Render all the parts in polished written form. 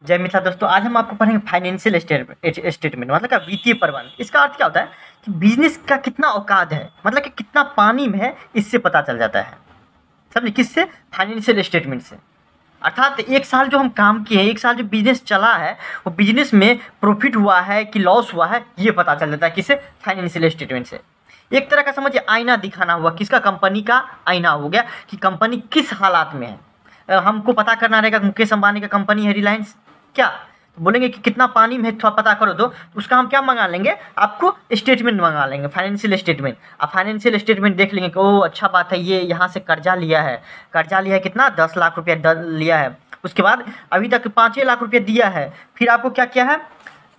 जय मिथिला दोस्तों, आज हम आपको पढ़ेंगे फाइनेंशियल स्टेटमेंट मतलब क्या वित्तीय प्रबंध। इसका अर्थ क्या होता है कि बिजनेस का कितना औकात है, मतलब कि कितना पानी में है, इससे पता चल जाता है। समझे? किससे? फाइनेंशियल स्टेटमेंट से। अर्थात एक साल जो हम काम किए हैं, एक साल जो बिजनेस चला है, वो बिजनेस में प्रॉफिट हुआ है कि लॉस हुआ है, ये पता चल जाता है। किससे? फाइनेंशियल स्टेटमेंट से। एक तरह का समझिए आईना दिखाना हुआ। किसका? कंपनी का आईना हो गया कि कंपनी किस हालात में है। हमको पता करना रहेगा मुकेश अंबानी का कंपनी है रिलायंस, क्या तो बोलेंगे कि कितना पानी में थोड़ा पता करो, तो उसका हम क्या मंगा लेंगे, आपको स्टेटमेंट मंगा लेंगे, फाइनेंशियल स्टेटमेंट। आप फाइनेंशियल स्टेटमेंट देख लेंगे कि ओ अच्छा बात है, ये यहाँ से कर्जा लिया है, कितना 10 लाख रुपया लिया है, उसके बाद अभी तक 5 लाख रुपया दिया है, फिर आपको क्या किया है,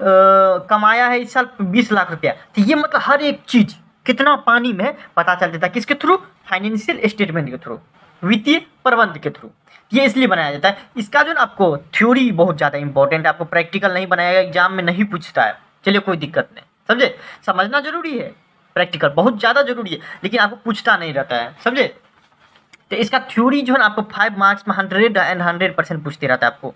कमाया है इस साल 20 लाख रुपया। तो ये मतलब हर एक चीज़ कितना पानी में पता चल जाता है। किसके थ्रू? फाइनेंशियल स्टेटमेंट के थ्रू, वित्तीय प्रबंध के थ्रू। ये इसलिए बनाया जाता है। इसका जो ना आपको थ्योरी बहुत ज़्यादा इंपॉर्टेंट है, आपको प्रैक्टिकल नहीं बनाएगा, एग्जाम में नहीं पूछता है। चलिए कोई दिक्कत नहीं, समझे? समझना जरूरी है, प्रैक्टिकल बहुत ज़्यादा जरूरी है, लेकिन आपको पूछता नहीं रहता है, समझे? तो इसका थ्योरी जो है ना आपको 5 मार्क्स में 100% पूछते रहता है, आपको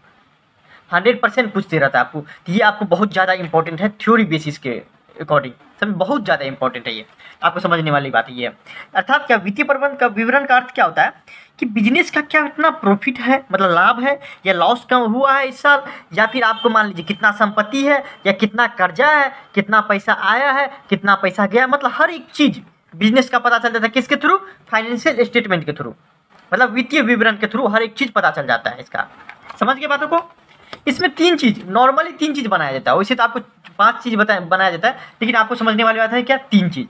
100% पूछते रहता है आपको। तो ये आपको बहुत ज़्यादा इंपॉर्टेंट है थ्योरी बेसिस के अकॉर्डिंग, समझ? बहुत ज़्यादा इंपॉर्टेंट है ये, आपको समझने वाली बात ये है। अर्थात क्या वित्तीय प्रबंध का विवरण का अर्थ क्या होता है कि बिजनेस का क्या इतना प्रॉफिट है, मतलब लाभ है, या लॉस कम हुआ है इस साल, या फिर आपको मान लीजिए कितना संपत्ति है, या कितना कर्जा है, कितना पैसा आया है, कितना पैसा गया, मतलब हर एक चीज़ बिजनेस का पता चल जाता है। किसके थ्रू? फाइनेंशियल स्टेटमेंट के थ्रू, मतलब वित्तीय विवरण के थ्रू हर एक चीज़ पता चल जाता है इसका। समझ गए बातों को? इसमें 3 चीज़, नॉर्मली 3 चीज़ बनाया जाता है, वैसे तो आपको 5 चीज़ बनाया जाता है, लेकिन आपको समझने वाली बात है क्या, 3 चीज़।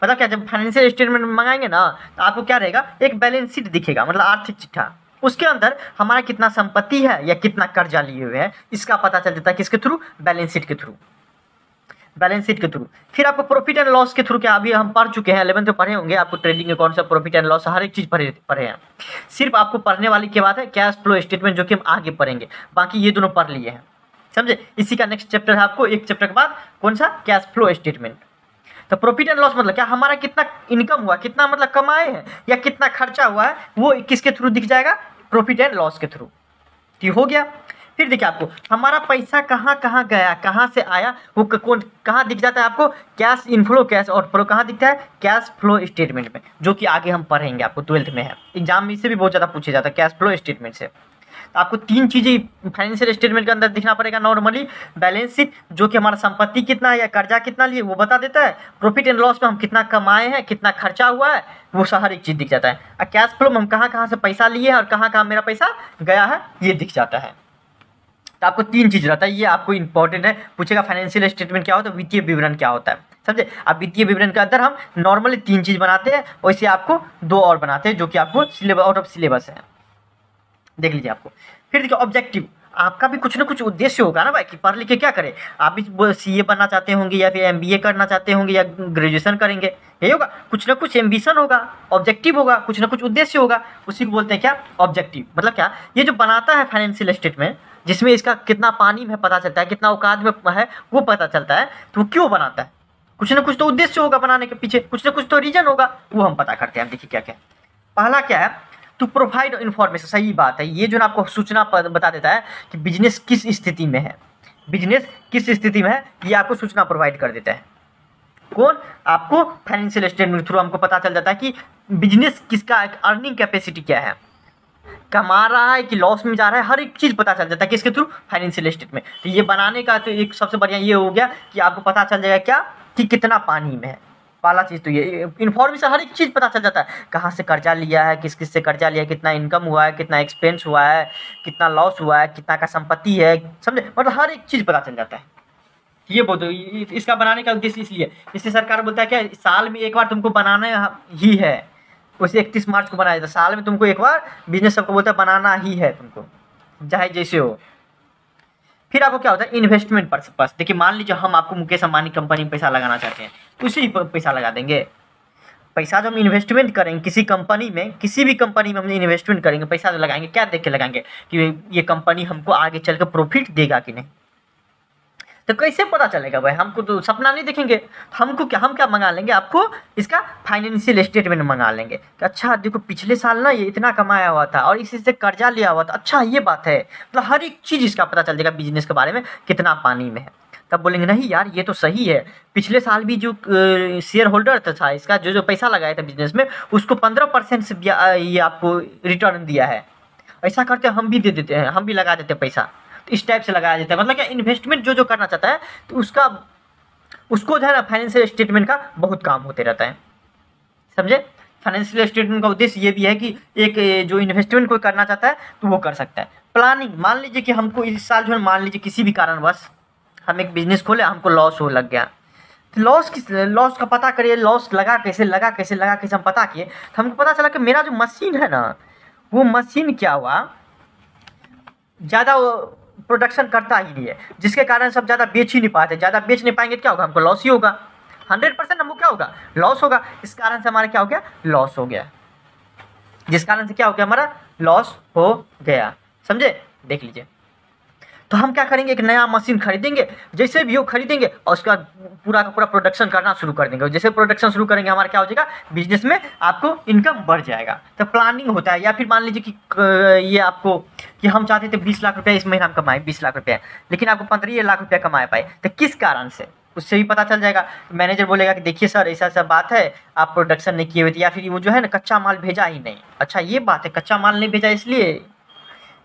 मतलब क्या, जब फाइनेंशियल स्टेटमेंट मंगाएंगे ना, तो आपको क्या रहेगा, एक बैलेंस शीट दिखेगा, मतलब आर्थिक चिट्ठा, उसके अंदर हमारा कितना संपत्ति है या कितना कर्जा लिए हुए हैं, इसका पता चल जाता है। किसके थ्रू? बैलेंस शीट के थ्रू, बैलेंस शीट के थ्रू। फिर आपको प्रॉफिट एंड लॉस के थ्रू, क्या अभी हम पढ़ चुके हैं, 11th में पढ़े होंगे, आपको ट्रेडिंग के कौन सा प्रॉफिट एंड लॉस हर एक चीज़ पढ़े हैं। सिर्फ आपको पढ़ने वाली की बात है कैश फ्लो स्टेटमेंट, जो कि हम आगे पढ़ेंगे, बाकी ये दोनों पढ़ लिए हैं, समझे? इसी का नेक्स्ट चैप्टर है आपको, एक चैप्टर के बाद कौन सा, कैश फ्लो स्टेटमेंट। तो प्रॉफिट एंड लॉस मतलब क्या, हमारा कितना इनकम हुआ, कितना मतलब कमाए हैं, या कितना खर्चा हुआ है, वो किसके थ्रू दिख जाएगा, प्रॉफिट एंड लॉस के थ्रू। ठीक हो गया? फिर देखिए आपको हमारा पैसा कहाँ कहाँ गया, कहाँ से आया, वो कौन कहाँ दिख जाता है आपको, कैश इनफ्लो कैश आउटफ्लो कहाँ दिखता है, कैश फ्लो स्टेटमेंट में, जो कि आगे हम पढ़ेंगे, आपको 12th में है, एग्जाम में इससे भी बहुत ज़्यादा पूछा जाता है, कैश फ्लो स्टेटमेंट से। तो आपको 3 चीज़ें फाइनेंशियल स्टेटमेंट के अंदर दिखना पड़ेगा। नॉर्मली बैलेंस शीट, जो कि हमारा संपत्ति कितना है या कर्जा कितना लिए वो बता देता है। प्रॉफिट एंड लॉस में हम कितना कमाए हैं, कितना खर्चा हुआ है, वो हर एक चीज़ दिख जाता है। और कैश फ्लो में हम कहाँ कहाँ से पैसा लिए हैं और कहाँ कहाँ मेरा पैसा गया है, ये दिख जाता है। तो आपको 3 चीज़ रहता है, ये आपको इंपॉर्टेंट है। पूछेगा फाइनेंशियल स्टेटमेंट क्या होता है, वित्तीय विवरण क्या होता है, समझे? अब वित्तीय विवरण के अंदर हम नॉर्मली 3 चीज़ बनाते हैं, वैसे आपको 2 और बनाते हैं, जो कि आपको सिलेबस आउट ऑफ सिलेबस है, देख लीजिए आपको। फिर देखिए ऑब्जेक्टिव, आपका भी कुछ ना कुछ उद्देश्य होगा ना भाई, कि पढ़ लिख के क्या करें। आप भी CA बनना चाहते होंगे, या फिर MBA करना चाहते होंगे, या ग्रेजुएशन करेंगे, यही होगा, कुछ ना कुछ एम्बिशन होगा, ऑब्जेक्टिव होगा, कुछ ना कुछ उद्देश्य होगा, उसी को बोलते हैं क्या, ऑब्जेक्टिव। मतलब क्या, ये जो बनाता है फाइनेंशियल स्टेटमेंट, जिसमें इसका कितना पानी में पता चलता है, कितना औकात में है वो पता चलता है, तो वो क्यों बनाता है, कुछ ना कुछ तो उद्देश्य होगा बनाने के पीछे, कुछ ना कुछ तो रीजन होगा, वो हम पता करते हैं। देखिए क्या क्या, पहला क्या है, टू प्रोवाइड इन्फॉर्मेशन। सही बात है, ये जो ना आपको सूचना बता देता है कि बिजनेस किस स्थिति में है, बिजनेस किस स्थिति में है, ये आपको सूचना प्रोवाइड कर देता है। कौन? आपको फाइनेंशियल स्टेटमेंट के थ्रू हमको पता चल जाता है कि बिजनेस किसका अर्निंग कैपेसिटी क्या है, कमा रहा है कि लॉस में जा रहा है, हर एक चीज़ पता चल जाता है किसके थ्रू, फाइनेंशियल स्टेटमेंट। तो ये बनाने का तो एक सबसे बढ़िया ये हो गया कि आपको पता चल जाएगा क्या, कि कितना पानी में है। पहला चीज़ तो ये इन्फॉर्मेशन, हर एक चीज़ पता चल जाता है, कहाँ से कर्जा लिया है, किस किस से कर्जा लिया है, कितना इनकम हुआ है, कितना एक्सपेंस हुआ है, कितना लॉस हुआ है, कितना का संपत्ति है, समझे? मतलब हर एक चीज़ पता चल जाता है। ये बोलते इसका बनाने का उद्देश्य इसलिए, इससे सरकार बोलता है क्या, साल में एक बार तुमको बनाना ही है, उसे 31 मार्च को बनाया जाता है, साल में तुमको एक बार बिजनेस सबको बोलता है बनाना ही है तुमको, चाहे जैसे हो। फिर आपको क्या होता है, इन्वेस्टमेंट पर्पस। देखिए मान लीजिए हम आपको मुकेश अंबानी कंपनी में पैसा लगाना चाहते हैं, उसी पर पैसा लगा देंगे। पैसा जो हम इन्वेस्टमेंट करेंगे किसी कंपनी में, किसी भी कंपनी में हम इन्वेस्टमेंट करेंगे, पैसा जो लगाएंगे, क्या देख के लगाएंगे कि ये कंपनी हमको आगे चल कर प्रॉफिट देगा कि नहीं। तो कैसे पता चलेगा भाई? हमको तो सपना नहीं देखेंगे, तो हमको क्या, हम क्या मंगा लेंगे, आपको इसका फाइनेंशियल स्टेटमेंट मंगा लेंगे कि अच्छा देखो पिछले साल ना ये इतना कमाया हुआ था और इसी से कर्जा लिया हुआ था, अच्छा ये बात है, मतलब हर एक चीज़ इसका पता चल जाएगा बिजनेस के बारे में कितना पानी में है। तब बोलेंगे नहीं यार ये तो सही है, पिछले साल भी जो शेयर होल्डर था इसका जो पैसा लगाया था बिजनेस में, उसको 15% से ये आपको रिटर्न दिया है, ऐसा करते हम भी दे देते हैं, हम भी लगा देते हैं पैसा। तो इस टाइप से लगाया जाता है, मतलब क्या इन्वेस्टमेंट जो करना चाहता है तो उसको जो है ना फाइनेंशियल स्टेटमेंट का बहुत काम होते रहता है, समझे। फाइनेंशियल स्टेटमेंट का उद्देश्य ये भी है कि एक जो इन्वेस्टमेंट कोई करना चाहता है तो वो कर सकता है। प्लानिंग, मान लीजिए कि हमको इस साल जो है, मान लीजिए किसी भी कारणवश हम एक बिजनेस खोले, हमको लॉस हो लग गया, तो लॉस का पता करिए, लॉस लगा कैसे हम पता किए, तो हमको पता चला कि मेरा जो मशीन है ना, वो मशीन क्या हुआ, ज़्यादा प्रोडक्शन करता ही नहीं है, जिसके कारण सब ज़्यादा बेच ही नहीं पाते, ज़्यादा बेच नहीं पाएंगे, क्या होगा, हमको लॉस ही होगा, 100% हमको क्या होगा, लॉस होगा। इस कारण से हमारा क्या हो गया, लॉस हो गया, जिस कारण से क्या हो गया, हमारा लॉस हो गया, समझे। देख लीजिए, तो हम क्या करेंगे, एक नया मशीन खरीदेंगे, जैसे भी हो खरीदेंगे और उसका पूरा का पूरा प्रोडक्शन करना शुरू कर देंगे, और जैसे प्रोडक्शन शुरू करेंगे हमारा क्या हो जाएगा, बिजनेस में आपको इनकम बढ़ जाएगा। तो प्लानिंग होता है। या फिर मान लीजिए कि ये आपको कि हम चाहते थे 20 लाख रुपया इस महीना हम कमाए, 20 लाख रुपया, लेकिन आपको 15 लाख रुपया कमा पाए, तो किस कारण से, उससे भी पता चल जाएगा। मैनेजर बोलेगा कि देखिए सर ऐसा ऐसा बात है, आप प्रोडक्शन नहीं किए हुए थे, या फिर वो जो है ना कच्चा माल भेजा ही नहीं, अच्छा ये बात है, कच्चा माल नहीं भेजा इसलिए,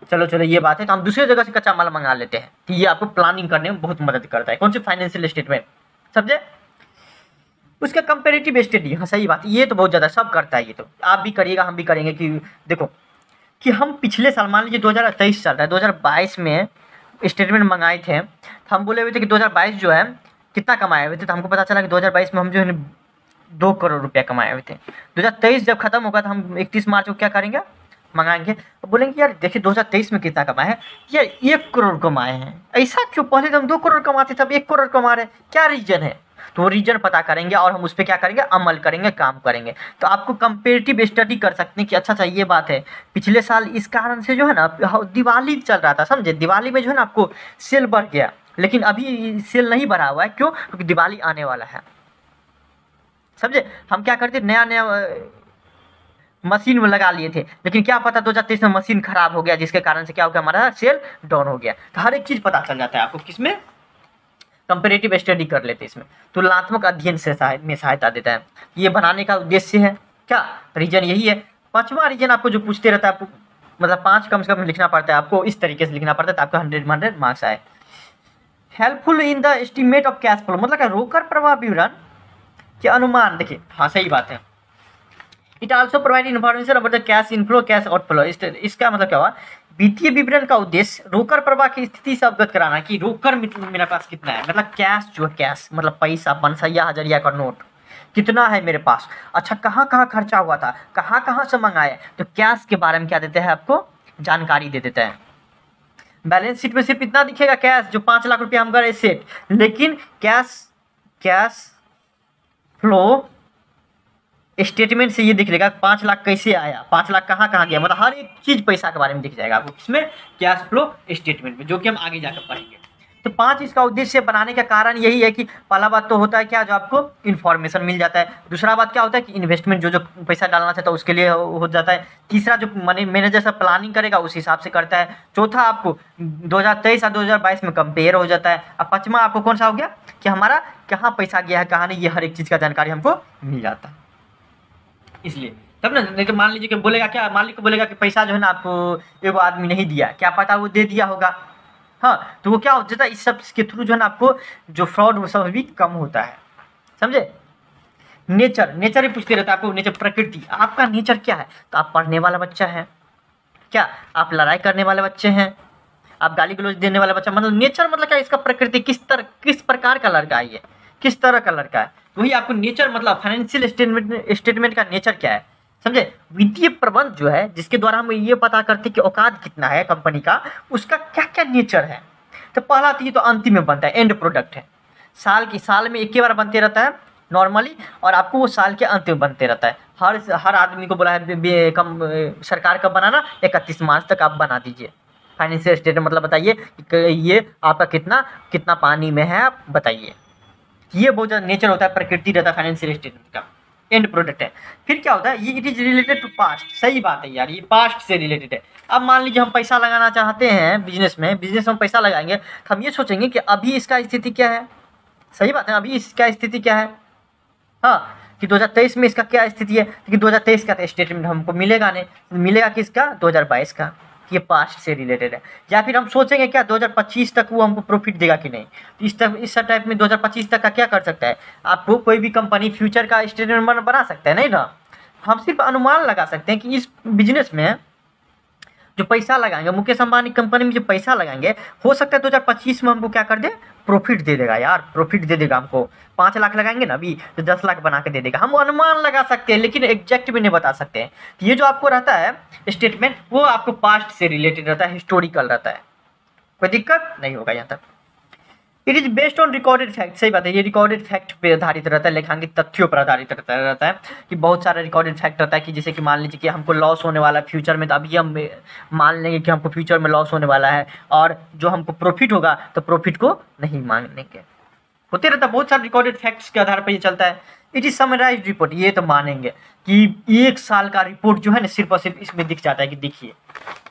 चलो ये बात है, तो हम दूसरे जगह से कच्चा माल मंगा लेते हैं। तो ये आपको प्लानिंग करने में बहुत मदद करता है, कौन सी, फाइनेंशियल स्टेटमेंट, समझे। उसका कंपेरेटिव स्टडी, हाँ सही बात, ये तो बहुत ज़्यादा सब करता है, ये तो आप भी करिएगा, हम भी करेंगे। कि देखो कि हम पिछले साल, मान लीजिए 2023 चल रहा है, 2022 में स्टेटमेंट मंगाए थे, तो हम बोले हुए थे कि 2022 जो है कितना कमाए हुए थे, तो हमको पता चला कि 2022 में हम जो है 2 करोड़ रुपया कमाए हुए थे। 2023 जब खत्म होगा तो हम 31 मार्च को क्या करेंगे, मंगाएंगे, तो बोलेंगे यार देखिए 2023 में कितना कमाए हैं, यार 1 करोड़ कमाए हैं, ऐसा क्यों, पहले तो हम 2 करोड़ कमाते थे, अब 1 करोड़ कमा रहे हैं, क्या रीजन है। तो वो रीजन पता करेंगे और हम उस पर क्या करेंगे, अमल करेंगे, काम करेंगे। तो आपको कंपेरेटिव स्टडी कर सकते हैं कि अच्छा ये बात है, पिछले साल इस कारण से जो है ना दिवाली चल रहा था, समझे, दिवाली में जो है ना आपको सेल बढ़ गया, लेकिन अभी सेल नहीं बढ़ा हुआ है, क्यों, क्योंकि दिवाली आने वाला है, समझे। हम क्या करते, नया नया मशीन में लगा लिए थे, लेकिन क्या पता 2023 में मशीन खराब हो गया, जिसके कारण से क्या हो गया, हमारा सेल डाउन हो गया। तो हर एक चीज़ पता चल जाता है आपको, किसमें, कंपेरेटिव स्टडी कर लेते हैं इसमें, तुलनात्मक अध्ययन से सहायता देता है। ये बनाने का उद्देश्य है क्या, रीजन यही है। 5वां रीजन आपको जो पूछते रहता है, आपको मतलब 5 कम से कम लिखना पड़ता है, आपको इस तरीके से लिखना पड़ता है, तो आपको 100 मार्क्स आए। Helpful in the estimate of cash flow, मतलब क्या, रोकड़ प्रवाह विवरण के अनुमान, देखिए हाँ सही बात है। It also provide information about the cash inflow, cash outflow. इसका मतलब क्या हुआ, वित्तीय विवरण का उद्देश्य रोकड़ प्रवाह की स्थिति से अवगत कराना कि रोकड़ मेरे पास कितना है, मतलब कैश जो है, कैश मतलब पैसा, बनसैया, हजरिया का नोट कितना है मेरे पास, अच्छा कहाँ कहाँ खर्चा हुआ था, कहाँ कहाँ से मंगाए, तो कैश के बारे में क्या देते हैं, आपको जानकारी दे देते हैं। बैलेंस शीट में सिर्फ इतना दिखेगा कैश, जो 5 लाख रुपया हम गए सेट, लेकिन कैश फ्लो स्टेटमेंट से ये दिख लेगा 5 लाख कैसे आया, 5 लाख कहाँ कहाँ गया, मतलब हर एक चीज़ पैसा के बारे में दिख जाएगा आपको, किसमें, कैश फ्लो स्टेटमेंट में, जो कि हम आगे जाकर पढ़ेंगे। तो 5 इसका उद्देश्य बनाने का कारण यही है कि पहला बात तो होता है क्या, जो आपको इन्फॉर्मेशन मिल जाता है। दूसरा बात क्या होता है कि इन्वेस्टमेंट जो पैसा डालना चाहता है उसके लिए हो जाता है। तीसरा, जो मनी मैनेजर सब प्लानिंग करेगा उस हिसाब से करता है। चौथा, आपको 2023 और 2022 में कंपेयर हो जाता है। और 5वां आपको कौन सा हो गया कि हमारा कहाँ पैसा गया है, कहाँ नहीं, ये हर एक चीज़ का जानकारी हमको मिल जाता है। इसलिए तब ना, लेकिन मान लीजिए कि बोलेगा क्या, मालिक को बोलेगा कि पैसा जो है ना आपको एगो आदमी नहीं दिया, क्या पता वो दे दिया होगा, हाँ, तो वो क्या हो जाता है, इस सब के थ्रू जो है ना आपको जो फ्रॉड वो सब भी कम होता है, समझे। नेचर ही पूछते रहता है आपको, नेचर, प्रकृति, आपका नेचर क्या है, तो आप पढ़ने वाला बच्चा है क्या, आप लड़ाई करने वाले बच्चे हैं, आप गाली गलौज देने वाला बच्चा, मतलब नेचर मतलब क्या, इसका प्रकृति किस प्रकार का लड़का है, ये किस तरह का लड़का है, वही आपको नेचर मतलब फाइनेंशियल स्टेटमेंट का नेचर क्या है, समझे। वित्तीय प्रबंध जो है, जिसके द्वारा हम ये पता करते हैं कि औकात कितना है कंपनी का, उसका क्या क्या नेचर है। तो पहला तो ये तो अंतिम में बनता है, एंड प्रोडक्ट है, साल में एक ही बार बनते रहता है नॉर्मली, और आपको वो साल के अंत में बनते रहता है। हर आदमी को बोला है सरकार का बनाना 31 मार्च तक आप बना दीजिए, फाइनेंशियल स्टेटमेंट मतलब बताइए कि ये आपका कितना कितना पानी में है, आप बताइए। ये बहुत ज़्यादा नेचर होता है, प्रकृति रहता है फाइनेंशियल स्टेटमेंट का, एंड प्रोडक्ट है। फिर क्या होता है, ये it is related to past. सही बात है यार, ये पास्ट से रिलेटेड है। अब मान लीजिए हम पैसा लगाना चाहते हैं बिजनेस में हम पैसा लगाएंगे तो हम ये सोचेंगे कि अभी इसका स्थिति क्या है। सही बात है, अभी इसका स्थिति क्या है, हाँ, कि 2023 में इसका क्या स्थिति है, क्योंकि 2023 का स्टेटमेंट हमको मिलेगा नहीं, मिलेगा किसका, 2022 का। ये पास्ट से रिलेटेड है। या फिर हम सोचेंगे क्या 2025 तक वो हमको प्रॉफिट देगा कि नहीं, तो इस टाइप में 2025 तक का क्या कर सकता है, आपको कोई भी कंपनी फ्यूचर का स्टेटमेंट बना सकता है नहीं ना। हम सिर्फ अनुमान लगा सकते हैं कि इस बिजनेस में जो पैसा लगाएंगे, मुकेश अंबानी कंपनी में जो पैसा लगाएंगे, हो सकता है 2025 में हमको क्या कर दे, प्रॉफिट दे देगा यार, प्रॉफिट दे देगा। हमको 5 लाख लगाएंगे ना अभी तो 10 लाख बना के दे देगा। हम अनुमान लगा सकते हैं लेकिन एग्जैक्ट भी नहीं बता सकते हैं। तो ये जो आपको रहता है स्टेटमेंट, वो आपको पास्ट से रिलेटेड रहता है, हिस्टोरिकल रहता है, कोई दिक्कत नहीं होगा यहाँ तक। It is based on recorded fact. सही बात है, ये रिकॉर्डेड फैक्ट पे आधारित रहता है, लेखांकित तथ्यों पर आधारित रहता है कि बहुत सारा रिकॉर्डेड फैक्ट रहता है कि जैसे कि मान लीजिए कि हमको लॉस होने वाला है फ्यूचर में, तो अभी हम मान लेंगे कि हमको फ्यूचर में लॉस होने वाला है, और जो हमको प्रॉफिट होगा तो प्रॉफिट को नहीं मानेंगे। होते रहता है, बहुत सारे रिकॉर्डेड फैक्ट्स के आधार पर ये चलता है। इट इज़ समराइज्ड रिपोर्ट, ये तो मानेंगे कि 1 साल का रिपोर्ट जो है ना सिर्फ और सिर्फ इसमें दिख जाता है कि देखिए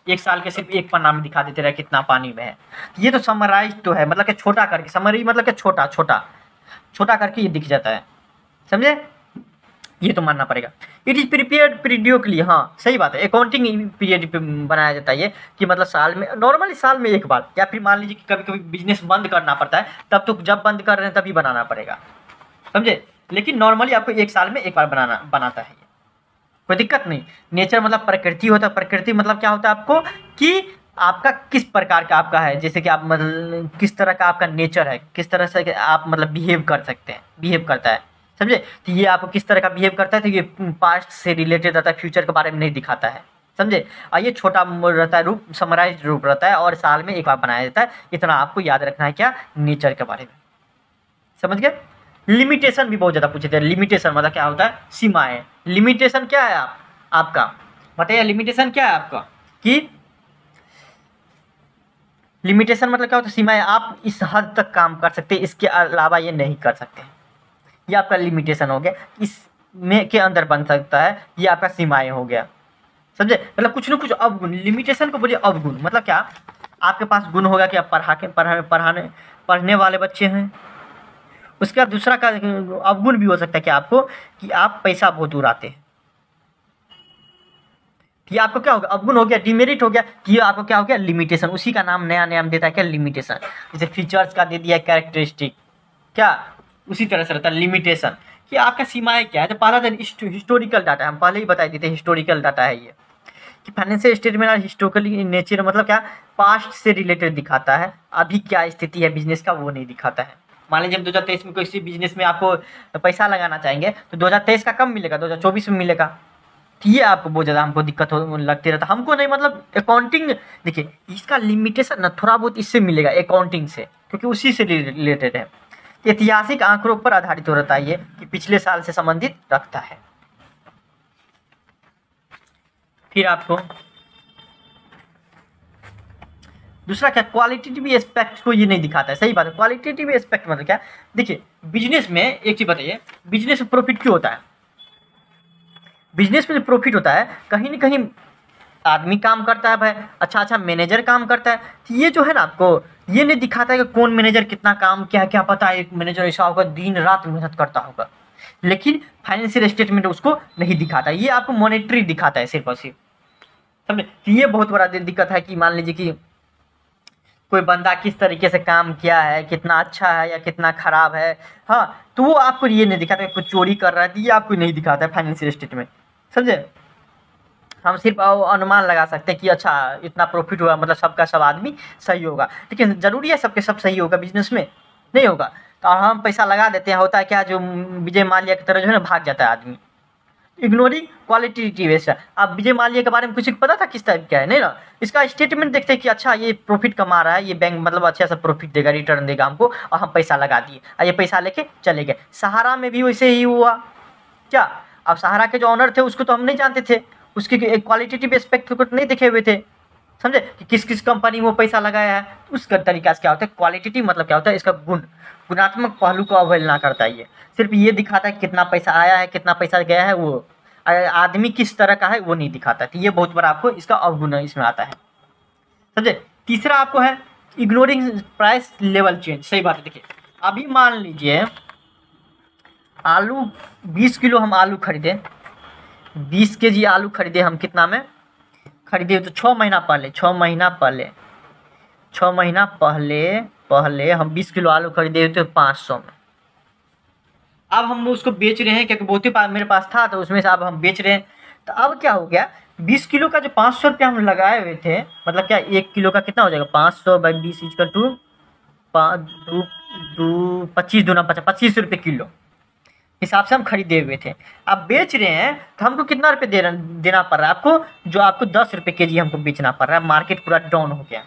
1 साल के सिर्फ एक पन्ना में दिखा देते रहे कितना पानी में है। ये तो समराइज तो है, मतलब कि छोटा करके, समरी मतलब कि छोटा छोटा छोटा करके ये दिख जाता है, समझे, ये तो मानना पड़ेगा। इट इज़ प्रिपेयर्ड पीरियडिकली, हाँ सही बात है, अकाउंटिंग पीरियड पे बनाया जाता है ये, कि मतलब साल में, नॉर्मली साल में एक बार, या फिर मान लीजिए कि कभी कभी बिजनेस बंद करना पड़ता है, तब तो जब बंद कर रहे हैं तभी बनाना पड़ेगा, समझे, लेकिन नॉर्मली आपको 1 साल में एक बार बनाता है ये, कोई दिक्कत नहीं। नेचर मतलब प्रकृति होता है, प्रकृति मतलब क्या होता है आपको, कि आपका किस प्रकार का आपका है, जैसे कि आप मतलब किस तरह का आपका नेचर है, किस तरह से आप मतलब बिहेव कर सकते हैं, बिहेव करता है, समझे। तो ये आपको किस तरह का बिहेव करता है, तो ये पास्ट से रिलेटेड रहता है, फ्यूचर के बारे में नहीं दिखाता है, समझे। और ये छोटा रहता है रूप, समराइज रूप रहता है, और साल में एक बार बनाया जाता है। इतना आपको याद रखना है क्या, नेचर के बारे में, समझ गए। लिमिटेशन भी बहुत ज़्यादा पूछे थे। लिमिटेशन मतलब क्या होता है, सीमाएं। लिमिटेशन क्या है आपका बताइए, लिमिटेशन क्या है आपका, कि लिमिटेशन मतलब क्या होता है, सीमाएं, आप इस हद तक काम कर सकते हैं, इसके अलावा ये नहीं कर सकते, ये आपका लिमिटेशन हो गया, इसमें के अंदर बन सकता है, ये आपका सीमाएं हो गया, समझे। मतलब कुछ ना कुछ अवगुण, लिमिटेशन को बोलिए अवगुण, मतलब क्या, आपके पास गुण होगा कि आप पढ़ने वाले बच्चे हैं। उसके बाद दूसरा का अवगुण भी हो सकता है कि आपको, कि आप पैसा बहुत उड़ाते हैं, ये आपको क्या होगा, अवगुण हो गया, डिमेरिट हो गया, कि ये आपको क्या हो गया, लिमिटेशन। उसी का नाम नया नाम देता है क्या, लिमिटेशन। जैसे फीचर्स का दे दिया कैरेक्टरिस्टिक, क्या उसी तरह से रहता है लिमिटेशन, कि आपका सीमाएं क्या है। तो पहला तो हिस्टोरिकल डाटा, हम पहले ही बता देते हैं, हिस्टोरिकल डाटा है ये, कि फाइनेंशियल स्टेटमेंट और हिस्टोरिकली नेचर मतलब क्या, पास्ट से रिलेटेड दिखाता है, अभी क्या स्थिति है बिजनेस का वो नहीं दिखाता है। मान लीजिए हम 2023 में किसी बिजनेस में आपको पैसा लगाना चाहेंगे, तो 2023 का कब मिलेगा, 2024 में मिलेगा। तो ये आपको बहुत ज़्यादा हमको दिक्कत लगती रहता, हमको नहीं, मतलब अकाउंटिंग देखिए, इसका लिमिटेशन ना थोड़ा बहुत इससे मिलेगा, अकाउंटिंग से, क्योंकि उसी से रिलेटेड है। ऐतिहासिक आंकड़ों पर आधारित हो रहता है ये, कि पिछले साल से संबंधित रखता है। फिर आपको दूसरा क्या, क्वालिटेटिव एस्पेक्ट को ये नहीं दिखाता है। सही बात है, क्वालिटेटिव एस्पेक्ट मतलब क्या, देखिए बिजनेस में एक चीज़ बताइए, बिजनेस में प्रॉफिट क्यों होता है। बिजनेस में जो प्रॉफिट होता है, कहीं ना कहीं आदमी काम करता है भाई, अच्छा मैनेजर काम करता है। तो ये जो है ना, आपको ये नहीं दिखाता है कि कौन मैनेजर कितना काम, क्या पता है एक मैनेजर ऐसा होगा दिन रात मेहनत करता होगा, लेकिन फाइनेंशियल स्टेटमेंट उसको नहीं दिखाता, ये आपको मॉनेटरी दिखाता है सिर्फ और सिर्फ, समझे। तो ये बहुत बड़ा दिक्कत है, कि मान लीजिए कि कोई बंदा किस तरीके से काम किया है, कितना अच्छा है या कितना खराब है, हाँ, तो वो आपको ये नहीं दिखाता है, कुछ चोरी कर रहा है, तो ये आपको नहीं दिखाता है फाइनेंशियल स्टेटमेंट, समझे। हम सिर्फ अनुमान लगा सकते हैं कि अच्छा इतना प्रॉफिट हुआ, मतलब सबका सब आदमी सही होगा, लेकिन ज़रूरी है सबके सब सही होगा बिजनेस में, नहीं होगा। तो हम पैसा लगा देते हैं, होता है क्या, जो विजय माल्या की तरह जो है ना भाग जाता है आदमी, इग्नोरिंग क्वालिटेटिव एस्पेक्ट। आप विजय माल्या के बारे में कुछ पता था किस टाइप का है, नहीं ना, इसका स्टेटमेंट देखते हैं कि अच्छा ये प्रॉफिट कमा रहा है, ये बैंक मतलब अच्छा सा प्रॉफिट देगा, रिटर्न देगा हमको, और हम पैसा लगा दिए और ये पैसा लेके चले गए। सहारा में भी वैसे ही हुआ क्या, अब सहारा के जो ऑनर थे उसको तो हम नहीं जानते थे, उसके एक क्वालिटेटिव एस्पेक्ट को नहीं देखे हुए थे, समझे, कि किस किस कंपनी में वो पैसा लगाया है। उस तरीका से क्या होता है, क्वालिटेटिव मतलब क्या होता है, इसका गुणात्मक पहलू को अवहेलना करता है। ये सिर्फ ये दिखाता है कि कितना पैसा आया है, कितना पैसा गया है, वो आदमी किस तरह का है वो नहीं दिखाता है। तो ये बहुत बड़ा आपको इसका अवगुण इसमें आता है, समझे। तीसरा आपको है इग्नोरिंग प्राइस लेवल चेंज। सही बात है। देखिए अभी मान लीजिए आलू 20 किलो हम आलू खरीदे, 20 केजी आलू खरीदे हम, कितना में खरीदे, तो 6 महीना पहले हम 20 किलो आलू खरीदे तो 500 में। अब हम उसको बेच रहे हैं क्योंकि बहुत ही मेरे पास था, तो उसमें से अब हम बेच रहे हैं। तो अब क्या हो गया, 20 किलो का जो 500 रुपया हम लगाए हुए थे, मतलब क्या 1 किलो का कितना हो जाएगा, 500 बाई 20 इक्वल टू 25 दूना 50, 25 रुपये किलो हिसाब से हम खरीदे हुए थे। अब बेच रहे हैं तो हमको कितना रुपये देना पड़ रहा है आपको, जो आपको 10 रुपये केजी हमको बेचना पड़ रहा है। मार्केट पूरा डाउन हो गया,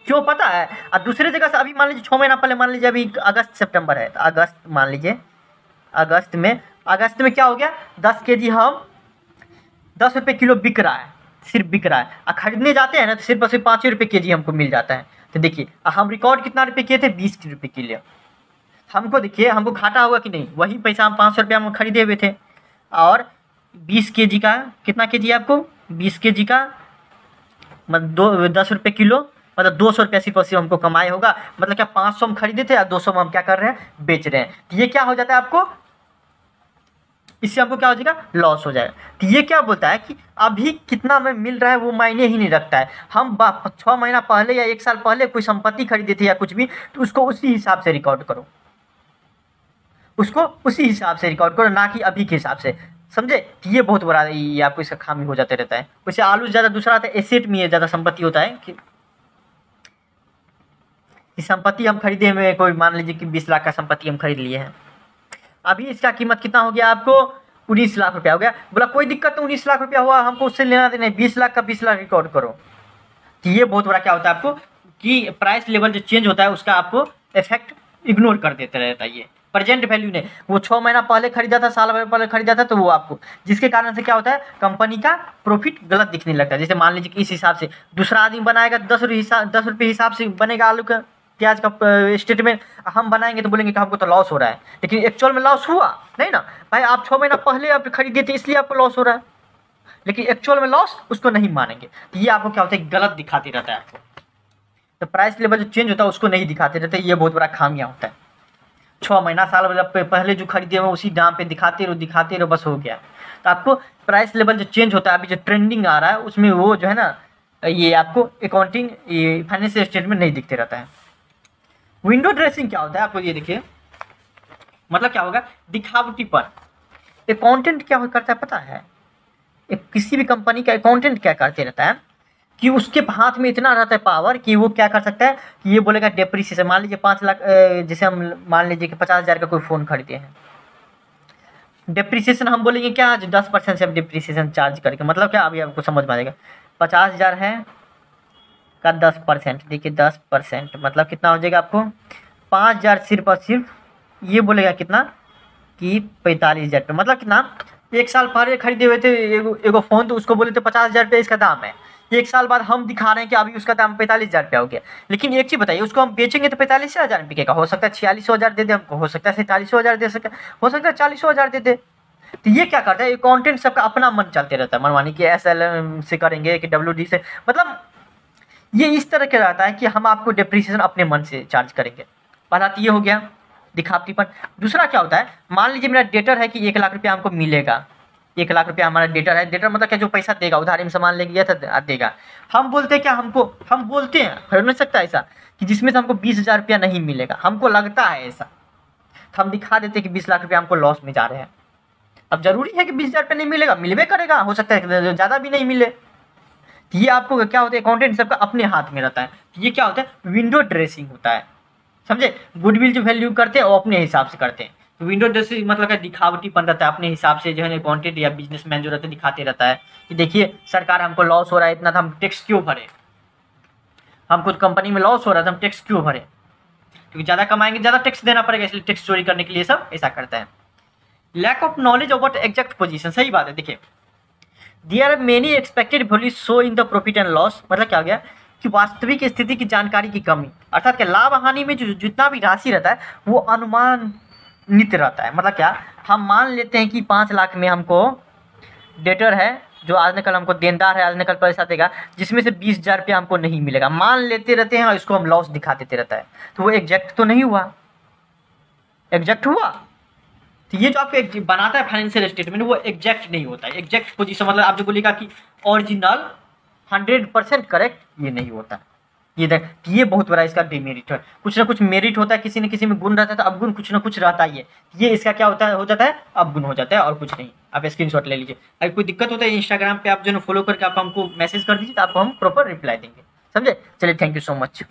क्यों पता है। और दूसरे जगह से अभी मान लीजिए 6 महीना पहले, मान लीजिए अभी अगस्त सितंबर है, तो अगस्त मान लीजिए अगस्त में क्या हो गया, 10 केजी हम 10 रुपये किलो बिक रहा है, सिर्फ बिक रहा है। और खरीदने जाते हैं ना तो सिर्फ और सिर्फ 5 रुपये केजी हमको मिल जाता है। तो देखिए हम रिकॉर्ड कितना रुपये किए थे, 20 रुपये किलो। हमको देखिए हमको घाटा होगा कि नहीं, वही पैसा हम 500 रुपये हम खरीदे हुए थे, और 20 केजी का कितना केजी है आपको, 20 केजी का मतलब 10 रुपये किलो, मतलब 200 रुपये सिर्फ और सिर्फ हमको कमाई होगा। मतलब क्या 500 हम खरीदे थे और 200 में हम क्या कर रहे हैं, बेच रहे हैं। तो ये क्या हो जाता है आपको, इससे हमको क्या हो जाएगा, लॉस हो जाएगा। तो ये क्या बोलता है कि अभी कितना में मिल रहा है वो मायने ही नहीं रखता है। हम 6 महीना पहले या 1 साल पहले कोई संपत्ति खरीदे थे या कुछ भी, तो उसको उसी हिसाब से रिकॉर्ड करो, ना कि अभी के हिसाब से, समझे। तो ये बहुत बड़ा ये आपको इसका खामी हो जाते रहता है। वैसे आलू ज़्यादा दूसरा आता है, एसेट में ज़्यादा संपत्ति होता है कि संपत्ति हम खरीदे हुए, कोई मान लीजिए कि 20 लाख का संपत्ति हम खरीद लिए हैं, अभी इसका कीमत कितना हो गया आपको, 19 लाख रुपया हो गया। बोला कोई दिक्कत नहीं, 19 लाख रुपया हुआ, हमको उससे लेना देना, 20 लाख का 20 लाख रिकॉर्ड करो। तो ये बहुत बड़ा क्या होता है आपको, कि प्राइस लेवल जो चेंज होता है उसका आपको इफेक्ट इग्नोर कर देते रहता है। ये प्रेजेंट वैल्यू ने, वो 6 महीना पहले खरीदा था, साल भर पहले खरीदा था, तो वो आपको, जिसके कारण से क्या होता है, कंपनी का प्रॉफिट गलत दिखने लगता है। जैसे मान लीजिए कि इस हिसाब से दूसरा आदमी बनाएगा 10 रुपये हिसाब से बनेगा आलू का प्याज का स्टेटमेंट, हम बनाएंगे तो बोलेंगे कि हमको तो लॉस हो रहा है, लेकिन एक्चुअल में लॉस हुआ नहीं ना भाई। आप 6 महीना पहले आप खरीदे थे इसलिए आपको लॉस हो रहा है, लेकिन एक्चुअल में लॉस उसको नहीं मानेंगे। तो ये आपको क्या होता है, गलत दिखाते रहता है आपको। तो प्राइस लेवल जो चेंज होता है उसको नहीं दिखाते रहते, ये बहुत बड़ा खामियां होता है। 6 महीना साल भर पहले जो खरीदे हुए उसी दाम पे दिखाते रहो, बस हो गया। तो आपको प्राइस लेवल जो चेंज होता है, अभी जो ट्रेंडिंग आ रहा है उसमें वो जो है ना, ये आपको अकाउंटिंग ये फाइनेंशियल स्टेटमेंट नहीं दिखते रहता है। विंडो ड्रेसिंग क्या होता है आपको ये देखिए, मतलब क्या होगा, दिखावटीपन। अकाउंटेंट क्या करता है पता है, किसी भी कंपनी का अकाउंटेंट क्या करते रहता है कि उसके हाथ में इतना रहता है पावर कि वो क्या कर सकता है कि ये बोलेगा डेप्रीसिएशन। मान लीजिए 5 लाख, जैसे हम मान लीजिए कि 50,000 का कोई फ़ोन खरीदे हैं, डेप्रीसिएशन हम बोलेंगे क्या, 10% से हम डेप्रीसिएशन चार्ज करके, मतलब क्या अभी आपको समझ में आ जाएगा। 50,000 है का 10%, देखिए 10% मतलब कितना हो जाएगा आपको, 5,000 सिर्फ और सिर्फ ये बोलेगा कितना कि 45,000 रुपये, मतलब कितना, 1 साल पहले खरीदे हुए थे एगो फ़ोन, तो उसको बोले थे 50,000 रुपये इसका दाम है। 1 साल बाद हम दिखा रहे हैं कि अभी उसका दाम 45,000 रुपया हो गया। लेकिन एक चीज़ बताइए, उसको हम बेचेंगे तो 45,000 रुपये का, हो सकता है 46,000 दे दे हमको, हो सकता है 47,000 दे सकता है, हो सकता है 40,000 दे दे। तो ये क्या करता है, अकाउंटेंट सबका अपना मन चलते रहता है, मनमानी कि SLM से करेंगे कि WD से, मतलब ये इस तरह का रहता है कि हम आपको डेप्रीसिएशन अपने मन से चार्ज करेंगे। पहला तो ये हो गया दिखावटीपन। दूसरा क्या होता है, मान लीजिए मेरा डेटर है कि 1 लाख रुपया हमको मिलेगा, 1 लाख रुपया हमारा डेटर है। डेटर मतलब क्या, जो पैसा देगा, उधारी में सामान लेके गया था देगा। हम बोलते हैं क्या, हम बोलते हैं, हो नहीं सकता ऐसा कि जिसमें से हमको 20,000 रुपया नहीं मिलेगा, हमको लगता है ऐसा, तो हम दिखा देते हैं कि 20 लाख रुपया हमको लॉस में जा रहे हैं। अब जरूरी है कि 20,000 रुपया नहीं मिलेगा, मिलवे करेगा, हो सकता है ज़्यादा भी नहीं मिले। तो ये आपको क्या होता है, अकाउंटेंट सबका अपने हाथ में रहता है। तो ये क्या होता है, विंडो ड्रेसिंग होता है, समझे। गुडविल जो वैल्यू करते हैं वो अपने हिसाब से करते हैं। तो विंडो ड्रेसिंग मतलब क्या, दिखावटीपन रहता है, अपने हिसाब से जो है अकाउंटेंट या बिजनेसमैन जो रहते हैं दिखाते रहता है कि देखिए सरकार हमको लॉस हो रहा है इतना, तो हम टैक्स क्यों भरे, हमको कंपनी में लॉस हो रहा है तो हम टैक्स क्यों भरे, क्योंकि ज़्यादा कमाएंगे ज़्यादा टैक्स देना पड़ेगा, इसलिए टैक्स चोरी करने के लिए सब ऐसा करता है। Lack of knowledge about exact position, सही बात है। देखिए there are many expected value show in the profit and loss, मतलब क्या हो गया कि वास्तविक स्थिति की जानकारी की कमी, अर्थात क्या लाभ हानि में जो जितना भी राशि रहता है वो अनुमानित रहता है। मतलब क्या, हम मान लेते हैं कि 5 लाख में हमको डेटर है जो आज न कल हमको देनदार है, आज न कल पैसा देगा, जिसमें से 20,000 रुपया हमको नहीं मिलेगा, मान लेते रहते हैं और इसको हम लॉस दिखा देते रहता है, तो वो एग्जैक्ट तो नहीं हुआ। एग्जैक्ट हुआ तो ये जो आपको बनाता है फाइनेंशियल स्टेटमेंट वो एग्जैक्ट नहीं होता है। एग्जैक्ट पोजीशन मतलब आप जो बोलेगा कि ओरिजिनल 100% करेक्ट, ये नहीं होता। ये देख, ये बहुत बड़ा इसका डिमेरिट है। कुछ ना कुछ मेरिट होता है, किसी न किसी में गुण रहता है, तो अवगुण कुछ ना कुछ रहता ही है। ये इसका क्या होता है, हो जाता है अवगुण हो जाता है और कुछ नहीं। आप स्क्रीनशॉट ले लीजिए। अगर कोई दिक्कत होता है इंस्टाग्राम पे आप जो फॉलो करके आप हमको मैसेज कर दीजिए, तो आपको हम प्रॉपर रिप्लाई देंगे। समझे? चलिए, थैंक यू सो मच।